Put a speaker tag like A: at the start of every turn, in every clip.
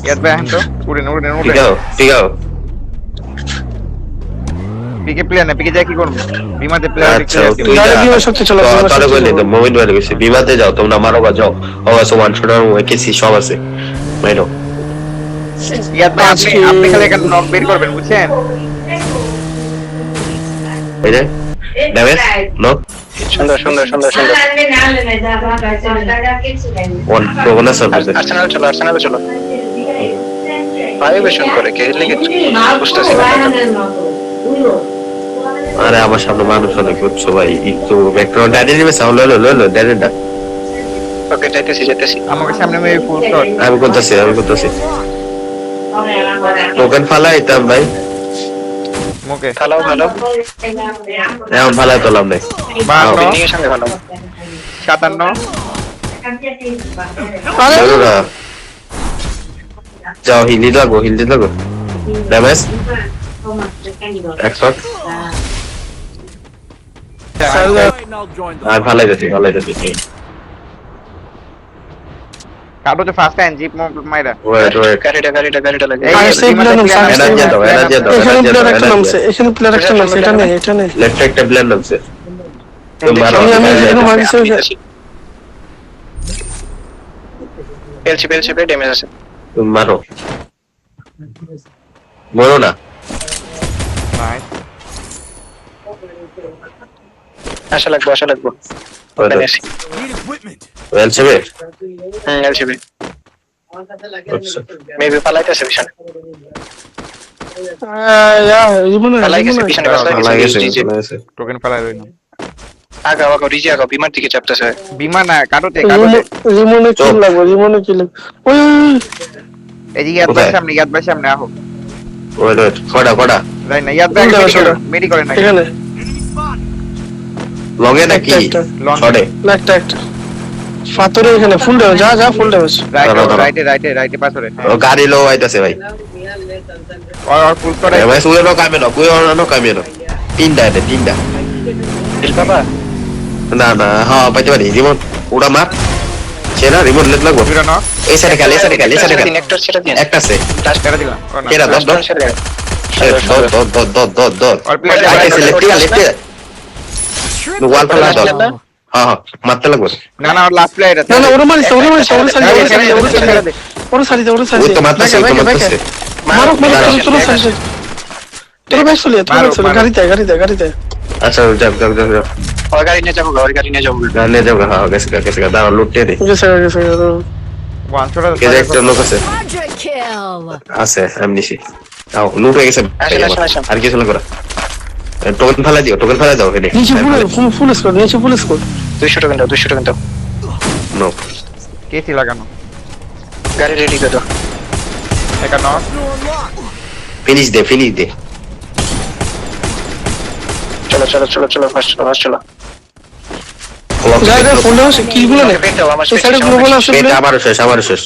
A: ইয়াদ ভাই আহেন তো উড়েন উড়েন উড়েন
B: ঠিক আছে
A: পিকে প্লেয়ার না পিকে যায় কি করব বিমাতে প্লেয়ার
B: আচ্ছা
A: দেখতে
B: তুই
C: গাড়ি বিমান সবচেয়ে চলো
B: তাহলে বলে তো মোবাইল বাইরে গেছে বিমাতে যাও তোমরা মারো বা যাও অবশ্য ওয়ান শটার ওকেসি সব আছে মাইরো
A: ইয়াদ ভাই আপনি খালি একটা নক বের করবেন বুঝছেন
B: এই যে ড্যামেজ নো
C: সুন্দর সুন্দর সুন্দর সুন্দর
B: ওয়ান প্রোগনা সার্ভিস
C: আর্সেনাল চলো ভাইবেশন করে কে লিখে বুঝতেছি না
B: আরে আমার সামনে মানুষ অনেক উঠছো ভাই একটু ব্যাকগ্রাউন্ড ডাইনে নেমে সাউন্ড লো ডাইরেক্ট
C: ওকে যাইতেছি
A: আমাকে সামনে মেয়ে ফুল শট
B: আমি করতেছি টোকেন ফালাইতাম ভাই
A: মুকে
C: ভালো
B: এখন ফালাই তোলাম নাই
A: 52
C: বিল্ডিং এর সামনে ভালো
A: 57
B: বলুরা যাও হিলি লাগো ড্যামেজ একশট আর ফালাই যাচ্ছি
A: কাটো তো ফার্স্ট টাইম জিপ মাইরা
B: ওয়েট
C: গাড়িটা লাগে
A: এই
B: এনার্জি দাও
C: এখানে প্লেয়ার একটা নামছে এটা নেই
B: লেফট একটা ব্লেন্ড আছে তুমি মারো
C: পেলছি ড্যামেজ আছে
B: তুমি মারো মরো না
A: নাইস
C: আশা লাগবো
B: ওয়েল সেভে
C: এলসিবি মেবি পালাইতেছে পিছনে পালাইতেছে পিছনে
B: লাগেছে
A: টোকেন ফেলাই রইল
C: আগা রিজি বিমার দিকে চাপতেছে
A: বিমান না কাটোতে
D: রিমনে কিল লাগবে ওই
A: এই যে ইয়াদ ভাই সামনে আহো
B: ওয়েট কড়া
A: যাই না ইয়াদ ভাই মেডি করেন না
D: এখানে
B: লগে নাকি
A: লং
B: শটে
D: একটা ফাতরে এখানে ফুল ড্যামেজ যা ফুল ড্যামেজ
A: রাইটে পাছরে
B: ও গাড়ি লো আইতাছে ভাই
A: আর ফুল করে
B: ভাই সুরে নো কামে নো তিনটা
C: দিল বাবা
B: না হ্যাঁ পাইতে পারি রিমোট উড়া মার সেনা রিমোট লেট লাগবো
A: ফিরা না
B: এই সাইডে খেলে
C: নেক্টর সেটা দিন
B: একটা আছে
A: টাচ করে দিলাম
B: কেরা দশ দশ
A: আর প্লেয়ার
B: আইতেছে লেফট ওয়াল ফেলা দশ হ্যাঁ মারতে লাগবো
A: না লাস্ট প্লেয়ার আছে
D: না ওরে মারিস ওরে সারি
B: ওই তো মারতেছে
D: মারো তোর সারি তোর ব্যাগ চলে গাড়িতে
B: আচ্ছা যাও
C: ওই গাড়ি নিয়ে যাবো
B: গানে যাও হ্যাঁ গেছে দাঁড়া লুটে দে
D: গেছে
A: ওয়ান শট
B: কে যে একটা লোক আছে আছে আমনিশি আও লুট হয়ে গেছে আর কিছু না করা টোকেন ফেলা দাও এখানে
D: নিচে ফুল স্কোর
C: 200 টাকা দাও
B: নো
A: কেসি লাগানো
C: গাড়ি রেডি করো
A: একা নক
B: ফিনিশ দে
C: চলো ফাস্ট চলো
D: জায়গা ফুল ড্যামেজ কিলগুলো না
C: পেট দাও আমার
D: এই সাইডে গ্লোবাল আছে
B: এটা আমারও শেষ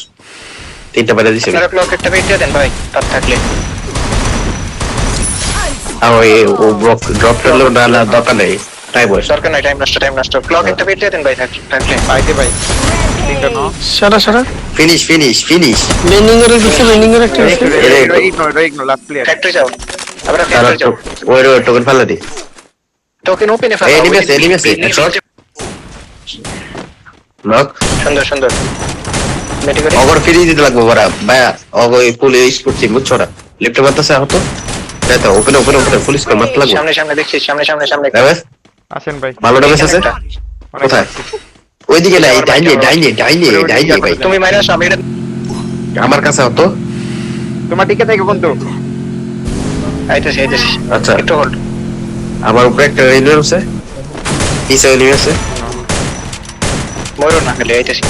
B: তিনটা বাইরে দিছে
C: আপনারা ক্লক একটা পেট দেন ভাই তার থাকলে
B: আর ওই ও ড্রপ করলো না দরকার নেই টাইম ওয়েস্ট
C: দরকার নাই টাইম নষ্ট ক্লক একটা পেট দেন ভাই থাকলে
A: পাইতে ভাই তিনটা নক
D: সারা
B: ফিনিশ
D: ল্যান্ডিং এর একটা আছে
A: ইগনো লাস্ট প্লেয়ার
C: ফ্যাক্টরি যাও আমরা
B: তারা
C: ফ্যাক্টরি যাও
B: ওই টোকেন ফেলা দি
C: টোকেন ওপেনে ফেলো
B: এনিমেছে শট নক
C: সুন্দর মেডিকেল
B: অগর ফ্রি দিতে লাগবে বড়া ভাইয়া অগর পুলে স্পোর্ট টিম বুঝছরা লিফট মারতেছে হতো এটা ওপেন ফুল স্কোর মারতে লাগবে
C: সামনে দেখছি সামনে
B: যাবে
A: আসেন ভাই
B: ভালো ড্যামেজ আছে কোথায় ওইদিকে নাই ডাইনে ভাই
C: তুমি মাইনাস আমি এটা
B: আমার কাছে হতো
A: তোমার টিকে থেকে কোন তো
C: আইতেছি
B: আচ্ছা
C: একটু হোল্ড
B: আমার উপরে একটা রেলওয়ে আছে পিছে রেলওয়ে আছে
C: মরো না খালি আইতেছি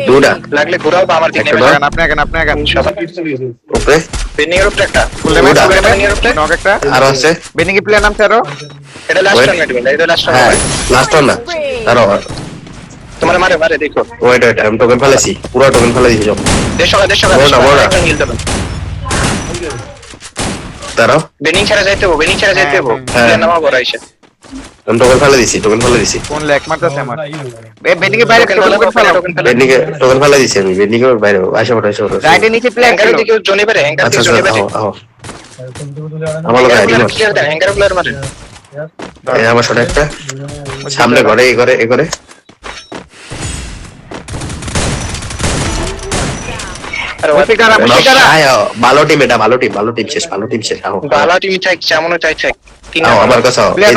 B: দুটা
C: লাগলে ঘোরাও বা আমার দিকে নেমে যান
A: আপনি আগান
C: সবাই
B: উপরে
C: বেনিং এর উপরে একটা
A: ফুল ড্যামেজ
B: দুটা।
C: বেনিং এর উপরে
A: নক একটা
B: আর আছে
A: বেনিং এর প্লেয়ার নাম স্যার
C: এটা লাস্ট
B: Wait.
C: টাইম মেডিকেল এটা লাস্ট
B: হ্যাঁ
C: টাইম
B: লাস্ট ওয়ান না আরো
C: তোমার মারে দেখো
B: ওয়েট আমি টোকেন ফেলেছি পুরো টোকেন ফেলে দিয়েছি
C: দেশো
B: বড় না।
C: হিল দেবেন
B: তারাও
C: বেনিং ছাড়া যাইতে হবে
A: হ্যাঁ,
C: প্লেয়ার নামা বড় আইছে
B: আমি টোকেন ফেলে দিছি
A: কোন লেগ মারতেছে আমার বেডিং এর বাইরে
C: টোকেন ফেলা
A: টোকেন ফেলা
C: টোকেন ফেলা
B: বেন্ডিকে টোকেন ফেলে দিছি আমি বেন্ডিকে বাইরে আসে পড়ে
A: রাইটে নিচে প্লেয়ার
C: হ্যাঙ্গারের
A: ছিল
C: দিকে জনি বেরে হ্যাঙ্গার
B: আচ্ছা
C: দিকে
B: আচ্ছা
C: জনি বেরে
B: আহো আহো আমার লোক আইডি মার
C: ক্লিয়ার দেন হ্যাঙ্গার প্লেয়ার মারেন
B: এই আমার শট একটা সামনে ঘরে এই ঘরে
C: আরে
A: মুশফিকারা মুশফিকারা
B: ভালো টিম শেষ আহো
C: বালা টিম চাই কেমন চাই তিন
B: আহো আমার কাছে আহো
A: প্লেয়ার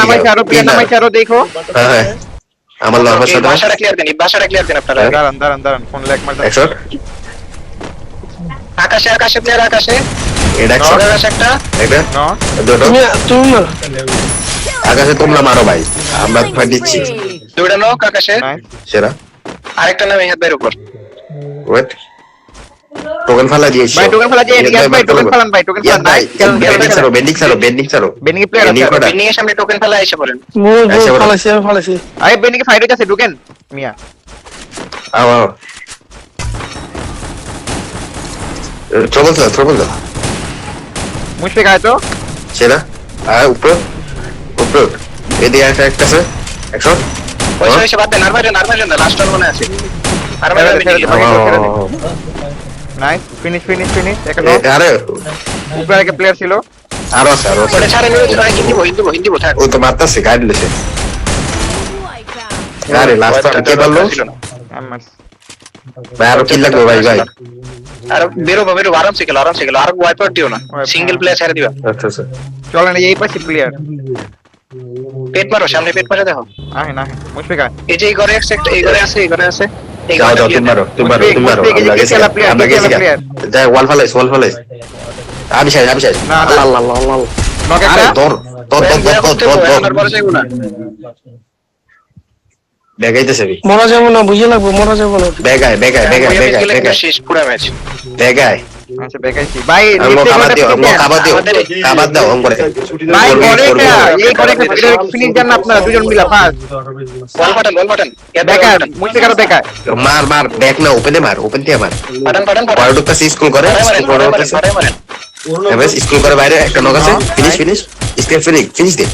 A: নামাইছে আরো দেখো
B: হ্যাঁ হ্যাঁ আমার লোক আমার শট
C: বাসাটা ক্লিয়ার দেন বাসাটা ক্লিয়ার দেন আপনারা
A: দাঁড়ান কোন লেগ মারতেছে
B: একশট
C: আকাশে প্লেয়ার আকাশে
B: এটা একশট
C: আকাশে একটা
B: এটা
A: নো
B: দুটো
D: তুমি মারো।
B: আকাশে তোমরা মারো ভাই আমরা ফাইট দিচ্ছি
C: দুইটা লোক আকাশে
A: নাইস
B: সেরা
C: আরেকটা নাম হাত বাইরের উপর
B: ওয়েট টোকেন ফালা দিয়েছি
A: ভাই টোকেন ফেলা দিয়ে এদিকে ভাই টোকেন ফেলান ভাই টোকেন ফেলান ভাই
B: বেন্ডিং ছাড়ো
A: বেডিং এর প্লেয়ার আছে
B: কটা?
C: বিনিয়ে সামনে টোকেন ফেলা এসে পড়েন
B: এসে বলো।
D: ফালাইছি
A: আরে বেডিং এর ফাইট হইতাছে ঢুকেন মিয়া
B: আও ট্রবল দাও
A: মুশফিক আয় তো
B: সেরা উপর এদিকে একটা আছে একশো
C: পয়সা এসে বাদ দেন আর বাইরে লাস্ট টার মনে আছে আর বাইরে
A: নাইস ফিনিশ এখন
B: আরে
A: উপরে একটা প্লেয়ার ছিল
B: আরো আছে
C: ওটা ছাড়ে নিয়ে হিন্দি থাক
B: ও তো মারতাছে গাড়ি লেছে আরে লাস্ট কে বললো
A: আমার
B: ভাই আরো কি লাগবে ভাই
C: আর বেরো আরামসে খেলো আর ওয়াইপার দিও না সিঙ্গেল প্লেয়ার ছেড়ে দিবা
B: আচ্ছা আচ্ছা
A: চলেন এই পাশে প্লেয়ার
C: পেট মারো সামনে পেট মারে দেখো
A: আহে না মুশফিক আয়
C: এই যে এই ঘরে এই ঘরে আছে এই
B: যাও
C: ঘরে
B: তুমি মারো আমরা গেছি যাই ওয়াল ফালাইস আমি শেষ
A: না, না।
B: আল্লাহ
A: নক
B: আরে
A: একটা
B: ধর
C: আমার বড় যাইবো না
B: বেগাইতেছে
D: মরা যাবো না বুঝে লাগবো মরা যাবো না
B: বেগায়
C: শেষ পুরো ম্যাচ
B: বেগায়
A: আচ্ছা বেকাইছি ভাই
B: খাবার দাও অন করে
A: ভাই ঘরে এই ঘরে ফিনিশ দেন না আপনারা দুজন মিলা ফাস্ট
C: বল বাটন
A: বেকার মুশফিক আরো বেকার
B: মার ব্যাক না ওপেনে মার ওপেন দিয়ে মার
C: বাটন
B: পড়াটা স্কুল করে এবার স্কুল করে বাইরে একটা নক আছে ফিনিশ ফিনিশ দে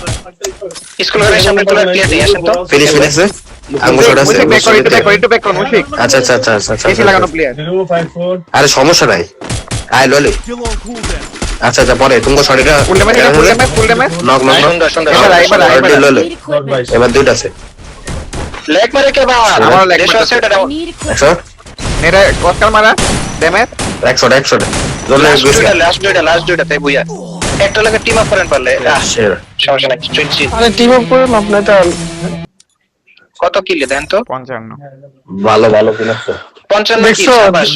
C: স্কুল ঘরের সামনে তোলা ক্লিয়ার দিয়ে আসেন তো
B: ফিনিশ আঙ্গুল শট আছে
A: মুশফিক ব্যাক কর মুশফিক
B: আচ্ছা
A: এসি লাগানো প্লেয়ার
B: আরে সমস্যা নাই আয় ললে আচ্ছা পরে তুমি শটটা
A: ফুল ড্যামেজ
B: নক
C: সুন্দর
A: এবার
B: ললে এবার দুইটা আছে
C: লেগ মারে কে বাবা
A: আমার leg
C: দেশ
A: মারতেছে।
C: আছে এটা ডাউন
B: একশো
A: নেড়ে কস্কার মারা ড্যামেজ
B: একশো ললে
C: লাস্ট দুইটা তাই বুইয়া একটা লাগে টিম আপ করেন পারলে
B: সেরা
C: সমস্যা নাই 20
D: আরে টিম আপ করে লাভ নাই তাহলে
C: কত কিলে দেন তো
A: 55
B: ভালো কিনা
C: 55 কি
D: দেখছো?
C: শাবাশ